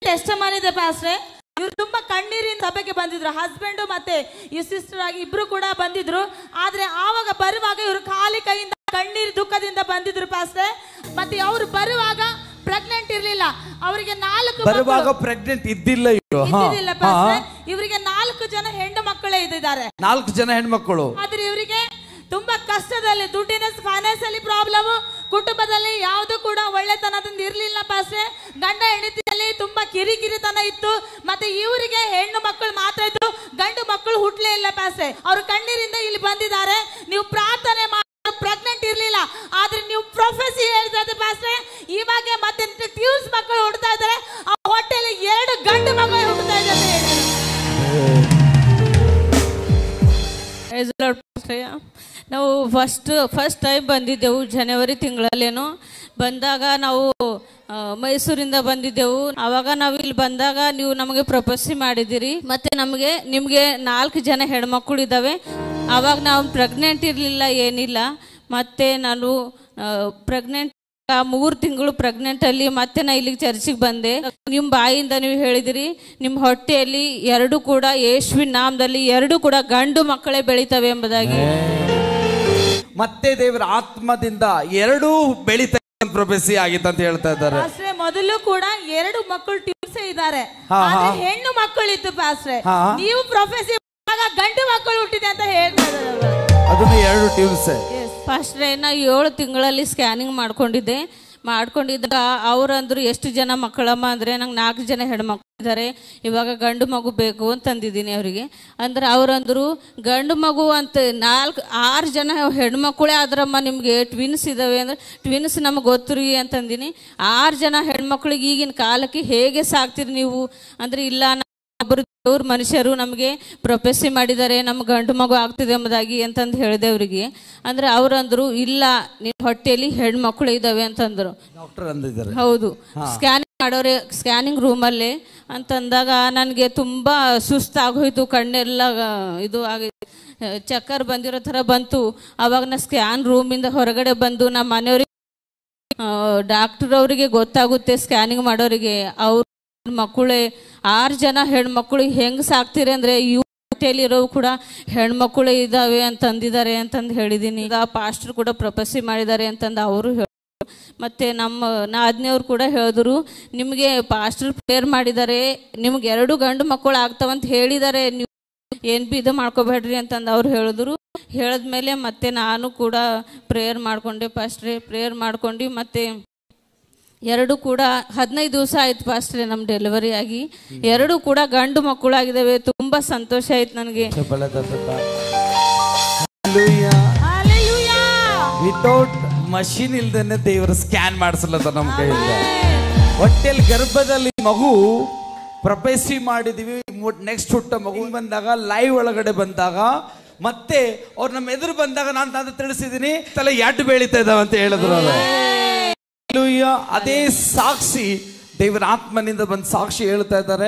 Testimony ಇದೆ ಪಾಸ್ಟ್ರೆ. ಇವ್ರು ತುಂಬಾ ಕಣ್ಣೀರಿನ ಸಭೆಗೆ ಬಂದಿದ್ರು, ಹಸ್ಬೆಂಡ್ ಮತ್ತೆ ಈ ಸಿಸ್ಟರ್ ಆಗಿ ಇಬ್ರು ಕೂಡ ಬಂದಿದ್ರು. ಆದ್ರೆ ಆವಾಗ ಬರುವಾಗ ಇವರು ಖಾಲಿ ಕೈಯಿಂದ ಕಣ್ಣೀರು ದುಃಖದಿಂದ ಬಂದಿದ್ರು ಪಾಸ್ಟ್ರೆ. ಮತ್ತೆ ಅವ್ರು ಬರುವಾಗ ಪ್ರೆಗ್ನೆಂಟ್ ಇರ್ಲಿಲ್ಲ, ಅವರಿಗೆ 4 ಬರುವಾಗ ಪ್ರೆಗ್ನೆಂಟ್ ಇದ್ದಿಲ್ಲ ಇವರಿಗೆ 4 ಜನ ಹೆಣ್ಣು ಮಕ್ಕಳೇ ಇದ್ದಾರೆ, 4 ಜನ ಹೆಣ್ಮಕ್ಕಳು. ಆದ್ರೆ ಇವರಿಗೆ ತುಂಬಾ ಕಷ್ಟದಲ್ಲಿ, ದುಡ್ಡಿನ ಫೈನಾನ್ಸಿಯಲಿ ಪ್ರಾಬ್ಲಮ್, ಕುಟುಂಬದಲ್ಲಿ ಯಾವುದು ಕೂಡ ಒಳ್ಳೆತನದಿಂದ ಇರ್ಲಿಲ್ಲ ಪಾಸ್ಟ್ರೆ. ಗಂಡ ಹೆಂಡತಿಯಲ್ಲಿ ತುಂಬಾ ಕಿರಿಕಿರಿತನ ಇತ್ತು. ಮತ್ತೆ ಇವರಿಗೆ ಹೆಣ್ಣು ಮಕ್ಕಳು ಮಾತ್ರ ಇತ್ತು, ಗಂಡು ಮಕ್ಕಳು ಹುಟ್ಲೇ ಇಲ್ಲ ಪಾಸ್ಟ್ರೆ. ಅವರು ಕಣ್ಣೀರಿಂದ ಇಲ್ಲಿ ಬಂದಿದ್ದಾರೆ. ನೀವು ಪ್ರಾರ್ಥನೆ ಮಾಡಿ ಪ್ರೆಗ್ನೆಂಟ್ ಇರ್ಲಿಲ್ಲ, ಆದ್ರೆ ನೀವು ಪ್ರೊಫೆಸಿ ಹೇಳ್ತಾರೆ ಪಾಸ್ಟ್ರೆ. ಇವಾಗ ಮತ್ತೆ ಟ್ಯೂನ್ಸ್ ಮಕ್ಕಳು ಹುಡ್ತಾ ಇದ್ದಾರೆ, ಆ ಹೊಟ್ಟೆಯಲ್ಲಿ 2 ಗಂಡು ಮಕ್ಕಳು ಹುಡ್ತಾ ಇದ್ದಾರೆ. ನಾವು ಫಸ್ಟ್ ಟೈಮ್ ಬಂದಿದ್ದೆವು ಜನವರಿ ತಿಂಗಳಲ್ಲೇನು. ಬಂದಾಗ ನಾವು ಮೈಸೂರಿಂದ ಬಂದಿದ್ದೆವು. ಆವಾಗ ನಾವು ಇಲ್ಲಿ ಬಂದಾಗ ನೀವು ನಮಗೆ ಪ್ರಪೋಸಿ ಮಾಡಿದ್ದೀರಿ. ಮತ್ತು ನಿಮಗೆ 4 ಜನ ಹೆಣ್ಮಕ್ಳು ಇದ್ದಾವೆ. ಆವಾಗ ನಾವು ಪ್ರೆಗ್ನೆಂಟ್ ಇರಲಿಲ್ಲ, ಏನಿಲ್ಲ. ಮತ್ತು ನಾನು ಪ್ರೆಗ್ನೆಂಟ್ 3 ತಿಂಗಳು ಪ್ರೆಗ್ನೆಂಟಲ್ಲಿ ಮತ್ತೆ ನಾ ಇಲ್ಲಿಗೆ ಚರ್ಚಿಗೆ ಬಂದೆ. ನಿಮ್ಮ ಬಾಯಿಂದ ನೀವು ಹೇಳಿದಿರಿ ನಿಮ್ಮ ಹೊಟ್ಟೆಯಲ್ಲಿ 2 ಕೂಡ ಯೇಸುವಿನ ನಾಮದಲ್ಲಿ 2 ಕೂಡ ಗಂಡು ಮಕ್ಕಳೇ ಬೆಳಿತವೆ ಎಂಬುದಾಗಿ. ಮತ್ತೆ ದೇವರ ಆತ್ಮದಿಂದ 2 ಬೆಳಿತ ಪ್ರೊಫೆಸಿ ಆಗಿತ್ತು ಅಂತ ಹೇಳ್ತಾ ಇದ್ದಾರೆ. ಮೊದಲು ಕೂಡ 2 ಮಕ್ಕಳು ಟ್ಯೂನ್ಸ್ ಇದ್ದಾರೆ, ಹೆಣ್ಣು ಮಕ್ಕಳು ಇತ್ತು ಪಾಸ್ಟ್ರೆ. ನೀವು ಪ್ರೊಫೆಸಿ ಗಂಡು ಮಕ್ಕಳು ಹುಟ್ಟಿದೆ ಅಂತ ಹೇಳ್ತಾ ಇದ್ದಾರೆ. ಅದನ್ನು 2 ಟ್ಯೂನ್ಸ್ ಪಾಸ್ಟ್ರೆ. ನಾ 7 ತಿಂಗಳಲ್ಲಿ ಸ್ಕ್ಯಾನಿಂಗ್ ಮಾಡ್ಕೊಂಡಿದ್ದಾಗ ಅವ್ರಂದ್ರು ಎಷ್ಟು ಜನ ಮಕ್ಕಳಮ್ಮ ಅಂದರೆ ನಂಗೆ 4 ಜನ ಹೆಣ್ಮಕ್ಳು ಇದ್ದಾರೆ, ಇವಾಗ ಗಂಡು ಮಗು ಬೇಕು ಅಂತಂದಿದ್ದೀನಿ ಅವರಿಗೆ. ಅಂದ್ರೆ ಅವ್ರಂದ್ರು ಗಂಡು ಮಗು ಅಂತ 6 ಜನ ಹೆಣ್ಮಕ್ಳೇ ಆದ್ರಮ್ಮ, ನಿಮಗೆ ಟ್ವಿನ್ಸ್ ಇದ್ದಾವೆ ಅಂದ್ರೆ ಟ್ವಿನ್ಸ್ ನಮಗೆ ಗೊತ್ತು ರೀ ಅಂತಂದಿನಿ. 6 ಜನ ಹೆಣ್ಮಕ್ಳಿಗೆ ಈಗಿನ ಕಾಲಕ್ಕೆ ಹೇಗೆ ಸಾಕ್ತೀರಿ ನೀವು ಅಂದ್ರೆ, ಇಲ್ಲ ಒಬ್ಬರು ದೇವ್ರ ಮನುಷ್ಯರು ನಮಗೆ ಪ್ರೊಫೆಸಿ ಮಾಡಿದ್ದಾರೆ, ನಮ್ಗೆ ಗಂಡು ಮಗು ಆಗ್ತಿದೆ ಎಂಬುದಾಗಿ ಅಂತಂದು ಹೇಳಿದೆ ಅವರಿಗೆ. ಅಂದ್ರೆ ಅವ್ರಂದ್ರು ಇಲ್ಲ ನಿಮ್ಮ ಹೊಟ್ಟೆಯಲ್ಲಿ ಹೆಣ್ಮಕ್ಳು ಇದ್ದಾವೆ ಅಂತಂದ್ರು. ಡಾಕ್ಟರ್ ಅಂದಿದ್ದಾರೆ. ಹೌದು, ಸ್ಕ್ಯಾನಿಂಗ್ ರೂಮಲ್ಲೇ ಅಂತಂದಾಗ ನನಗೆ ತುಂಬ ಸುಸ್ತಾಗೋಯ್ತು, ಕಣ್ಣೆಲ್ಲ ಇದು ಆಗಿ ಚಕ್ಕರ್ ಬಂದಿರೋ ಥರ ಬಂತು. ಆವಾಗ ನಾ ಸ್ಕ್ಯಾನ್ ರೂಮಿಂದ ಹೊರಗಡೆ ಬಂದು ನಮ್ಮ ಮನೆಯವ್ರಿಗೆ ಡಾಕ್ಟರ್ ಅವರಿಗೆ ಗೊತ್ತಾಗುತ್ತೆ, ಸ್ಕ್ಯಾನಿಂಗ್ ಮಾಡೋರಿಗೆ. ಅವ್ರು ಮಕ್ಕಳೇ 6 ಜನ ಹೆಣ್ಮಕ್ಳು ಹೆಂಗೆ ಸಾಕ್ತೀರಿ ಅಂದರೆ ಹೊಟ್ಟೆಯಲ್ಲಿರೋ ಕೂಡ ಹೆಣ್ಮಕ್ಳು ಇದ್ದಾವೆ ಅಂತಂದಿದ್ದಾರೆ ಅಂತಂದು ಹೇಳಿದ್ದೀನಿ. ಈಗ ಪಾಸ್ಟರ್ ಕೂಡ ಪ್ರಪೋಸಿ ಮಾಡಿದ್ದಾರೆ ಅಂತಂದು ಅವರು ಹೇಳಿದ್ರು. ಮತ್ತು ನಮ್ಮ ನಾದ್ನಿಯವ್ರು ಕೂಡ ಹೇಳಿದ್ರು, ನಿಮಗೆ ಪಾಸ್ಟರ್ ಪ್ರೇಯರ್ ಮಾಡಿದ್ದಾರೆ, ನಿಮ್ಗೆ 2 ಗಂಡು ಮಕ್ಕಳು ಆಗ್ತಾವಂತ ಹೇಳಿದ್ದಾರೆ, ನೀವು ಏನು ಬಿ ಇದು ಮಾಡ್ಕೋಬೇಡ್ರಿ ಅಂತಂದು ಅವ್ರು ಹೇಳಿದ್ರು. ಹೇಳಿದ್ಮೇಲೆ ಮತ್ತೆ ನಾನು ಕೂಡ ಪ್ರೇಯರ್ ಮಾಡಿಕೊಂಡೆ ಪಾಸ್ಟ್ರೆ. ಪ್ರೇಯರ್ ಮಾಡ್ಕೊಂಡು ಮತ್ತೆ 2 ಕೂಡ 15 ದಿವಸ ಆಯ್ತು ಪಾಸ್ಟ್ರೆ ನಮ್ಮ ಡೆಲಿವರಿ ಆಗಿ. 2 ಕೂಡ ಗಂಡು ಮಕ್ಕಳಾಗಿದ್ದಾವೆ. ತುಂಬ ಸಂತೋಷ ಆಯ್ತು ನನಗೆ. ವಿತೌಟ್ ಮಷೀನ್ ಇಲ್ದೇನೆ ದೇವರು ಸ್ಕ್ಯಾನ್ ಮಾಡಿಸಲತ್ತ ನಮ್ಮ ಕೈಯಿಂದ. ಹೊಟ್ಟೆಲ್ ಗರ್ಭದಲ್ಲಿ ಮಗು ಪ್ರಪೇಸಿ ಮಾಡಿದೀವಿ. ನೆಕ್ಸ್ಟ್ ಹುಟ್ಟ ಮಗು ಬಂದಾಗ ಲೈವ್ ಒಳಗಡೆ ಬಂದಾಗ ಮತ್ತೆ ಅವ್ರು ನಮ್ಮ ಎದುರು ಬಂದಾಗ ನಾನು ತಿಳಿಸಿದ್ದೀನಿ ತಲೆ 2 ಬೆಳೀತಾ ಇದ್ದಾವೆ ಅಂತ ಹೇಳಿದ್ರು. ಅದೇ ಸಾಕ್ಷಿ ದೇವರ ಆತ್ಮನಿಂದ ಬಂದು ಸಾಕ್ಷಿ ಹೇಳ್ತಾ ಇದ್ದಾರೆ.